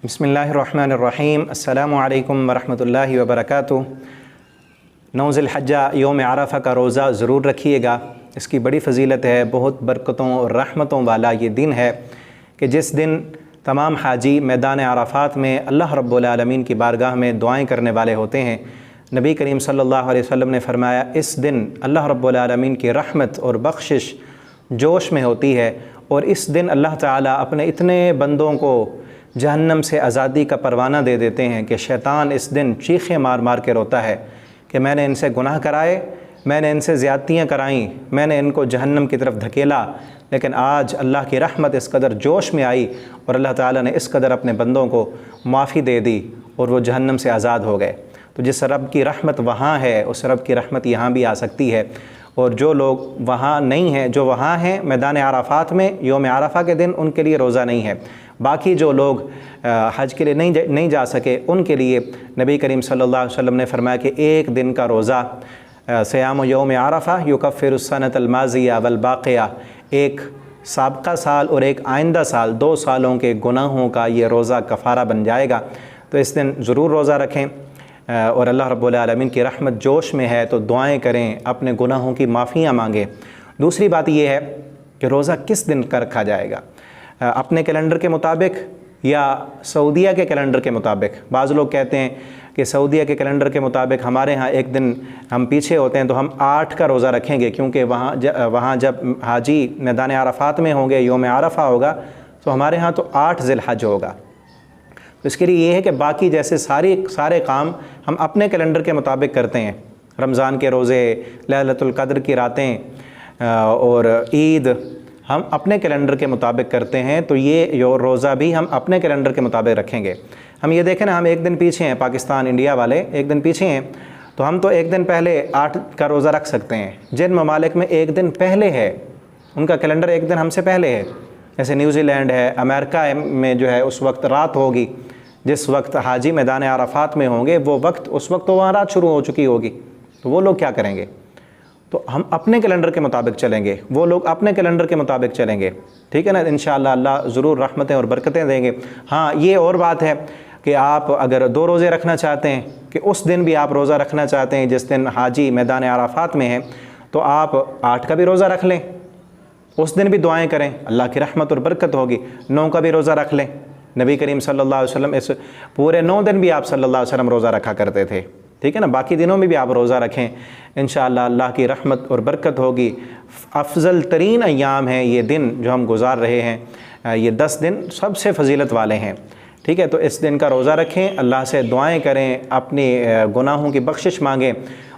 बिस्मिल्लाहिर्रहमानिर्रहीम। अस्सलामु अलैकुम वरहमतुल्लाहि वबरकातुहू। 9 ज़िलहज्जा यौम आरफ़ा का रोज़ा ज़रूर रखिएगा। इसकी बड़ी फ़जीलत है, बहुत बरकतों और रहमतों वाला ये दिन है कि जिस दिन तमाम हाजी मैदान अराफ़ात में अल्लाह रब्बुल आलमीन की बारगाह में दुआएं करने वाले होते हैं। नबी करीम सल्लल्लाहु अलैहि वसल्लम ने फ़रमाया, इस दिन अल्लाह रब्बुल आलमीन की रहमत और बख्शिश जोश में होती है और इस दिन अल्लाह ताला अपने इतने बंदों को जहन्नम से आज़ादी का परवाना दे देते हैं कि शैतान इस दिन चीखें मार मार के रोता है कि मैंने इनसे गुनाह कराए, मैंने इनसे ज़्यादतियाँ कराईं, मैंने इनको जहन्नम की तरफ धकेला, लेकिन आज अल्लाह की रहमत इस कदर जोश में आई और अल्लाह ताला ने इस कदर अपने बंदों को माफ़ी दे दी और वो जहन्नम से आज़ाद हो गए। तो जिस रब की रहमत वहाँ है, उस रब की रहमत यहाँ भी आ सकती है। और जो लोग वहाँ नहीं हैं, जो वहाँ हैं मैदान अराफ़ात में यौम आरफ़ा के दिन, उनके लिए रोज़ा नहीं है। बाकी जो लोग हज के लिए नहीं जा सके, उनके लिए नबी करीम सल्लल्लाहु अलैहि वसल्लम ने फरमाया कि एक दिन का रोज़ा सियाम यौम आरफ़ा युकफ़िरुस सनतल माज़िया वल बाक़िया, एक साबका साल और एक आइंदा साल, 2 सालों के गुनाहों का ये रोज़ा कफ़ारा बन जाएगा। तो इस दिन ज़रूर रोज़ा रखें और अल्लाह रब्बुल आलमीन की रहमत जोश में है तो दुआएं करें, अपने गुनाहों की माफ़ियाँ मांगें। दूसरी बात यह है कि रोज़ा किस दिन का रखा जाएगा, अपने कैलेंडर के मुताबिक या सऊदीया के कैलेंडर के मुताबिक। बाज़ लोग कहते हैं कि सऊदीया के कैलेंडर के मुताबिक हमारे यहाँ एक दिन हम पीछे होते हैं तो हम 8 का रोज़ा रखेंगे, क्योंकि वहाँ जब हाजी मैदान अराफ़ात में होंगे, यौम आरफ़ा होगा, तो हमारे यहाँ तो 8 ज़िलहज होगा। तो इसके लिए ये है कि बाकी जैसे सारे काम हम अपने कैलेंडर के मुताबिक करते हैं, रमज़ान के रोज़े, लैलतुल क़द्र की रातें और ईद हम अपने कैलेंडर के मुताबिक करते हैं, तो ये रोज़ा भी हम अपने कैलेंडर के मुताबिक रखेंगे। हम ये देखें ना, हम एक दिन पीछे हैं, पाकिस्तान इंडिया वाले एक दिन पीछे हैं, तो हम तो एक दिन पहले 8 का रोज़ा रख सकते हैं। जिन ममालिक में एक दिन पहले है, उनका कैलेंडर एक दिन हमसे पहले है, जैसे न्यूज़ीलैंड है, अमेरिका में जो है उस वक्त रात होगी, जिस वक्त हाजी मैदान अराफ़ात में होंगे वो वक्त, उस वक्त तो वहाँ रात शुरू हो चुकी होगी। तो वो लोग क्या करेंगे? तो हम अपने कैलेंडर के मुताबिक चलेंगे, वो लोग अपने कैलेंडर के मुताबिक चलेंगे, ठीक है ना। इंशाअल्लाह अल्लाह ज़रूर रहमतें और बरकतें देंगे। हाँ, ये और बात है कि आप अगर 2 रोज़े रखना चाहते हैं, कि उस दिन भी आप रोज़ा रखना चाहते हैं जिस दिन हाजी मैदान अराफ़ात में है, तो आप 8 का भी रोज़ा रख लें, उस दिन भी दुआएँ करें, अल्लाह की रहमत और बरकत होगी। 9 का भी रोज़ा रख लें। नबी करीम सल्लल्लाहु अलैहि वसल्लम इस पूरे 9 दिन भी आप सल्लल्लाहु अलैहि वसल्लम रोज़ा रखा करते थे, ठीक है ना। बाकी दिनों में भी आप रोज़ा रखें, इंशाअल्लाह अल्लाह की रहमत और बरकत होगी। अफजल तरीन अय्याम हैं ये दिन जो हम गुज़ार रहे हैं, ये 10 दिन सबसे फ़जीलत वाले हैं, ठीक है। तो इस दिन का रोज़ा रखें, अल्लाह से दुआएं करें, अपनी गुनाहों की बख्शिश मांगें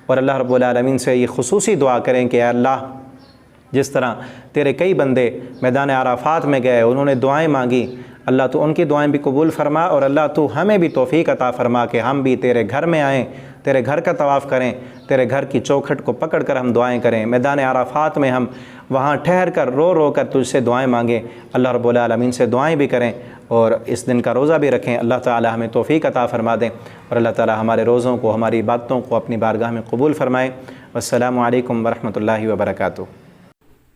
और अल्लाह रब्बुल आलमीन से ये खुसूसी दुआ करें कि अल्लाह, जिस तरह तेरे कई बंदे मैदान अराफ़ात में गए, उन्होंने दुआएं मांगी, अल्लाह तो उनकी दुआएं भी कबूल फरमा और अल्लाह तो हमें भी तौफ़ीक़ अता फरमा कि हम भी तेरे घर में आएँ, तेरे घर का तवाफ़ करें, तेरे घर की चौखट को पकड़ कर हम दुआएं करें, मैदान अराफ़ात में हम वहाँ ठहर कर रो कर तुझसे दुआएं मांगें, अल्लाह रब्बुल आलमीन से दुआएं भी करें और इस दिन का रोज़ा भी रखें। अल्लाह ताला हमें तौफ़ीक़ अता फरमा दें और अल्लाह ताला हमारे रोज़ों को, हमारी इबादतों को अपनी बारगाह में कबूल फरमाएँ। वस्सलामु अलैकुम वरहमतुल्लाहि वबरकातुहू।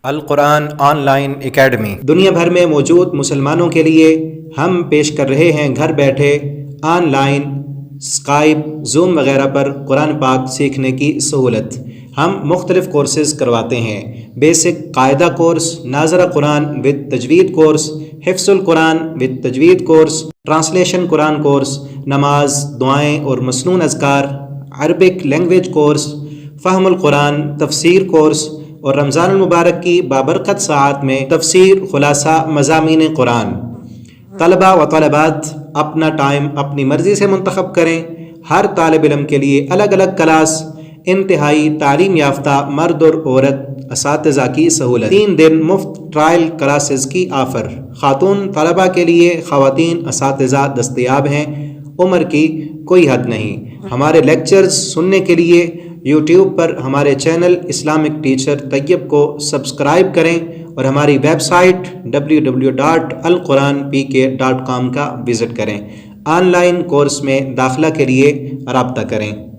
अल कुरान ऑनलाइन एकेडमी दुनिया भर में मौजूद मुसलमानों के लिए हम पेश कर रहे हैं घर बैठे ऑनलाइन स्काइप, जूम वगैरह पर कुरान पाक सीखने की सहूलत। हम मुख्तलिफ़ कोर्सेज़ करवाते हैं, बेसिक कायदा कोर्स, नाज़रा कुरान विद तजवीद कोर्स, हिफ्ज़ुल कुरान विद तजवीद कोर्स, ट्रांसलेशन कुरान कोर्स, नमाज, दुआएँ और मसनून अज़कार, अरबिक लैंग्वेज कोर्स, फ़हमुल कुरान तफसीर कोर्स और रमज़ान मुबारक की बाबरकत साआत में तफसीर, खुलासा, मज़ामीन कुरान। तलबा व तलबात अपना टाइम अपनी मर्ज़ी से मुंतखब करें। हर तालिब इल्म के लिए अलग अलग क्लास, इंतहाई तालीम याफ्ता मर्द और औरत असातिज़ा की सहूलत। 3 दिन मुफ्त ट्रायल क्लासेस की आफ़र। खातून तलबा के लिए ख़वातीन असातिज़ा दस्तयाब हैं, उम्र की कोई हद नहीं। हमारे लेक्चर्स सुनने के लिए यूट्यूब पर हमारे चैनल इस्लामिक टीचर तैयब को सब्सक्राइब करें और हमारी वेबसाइट www.alquranpk.com का विज़िट करें। ऑनलाइन कोर्स में दाखिला के लिए रब्ता करें।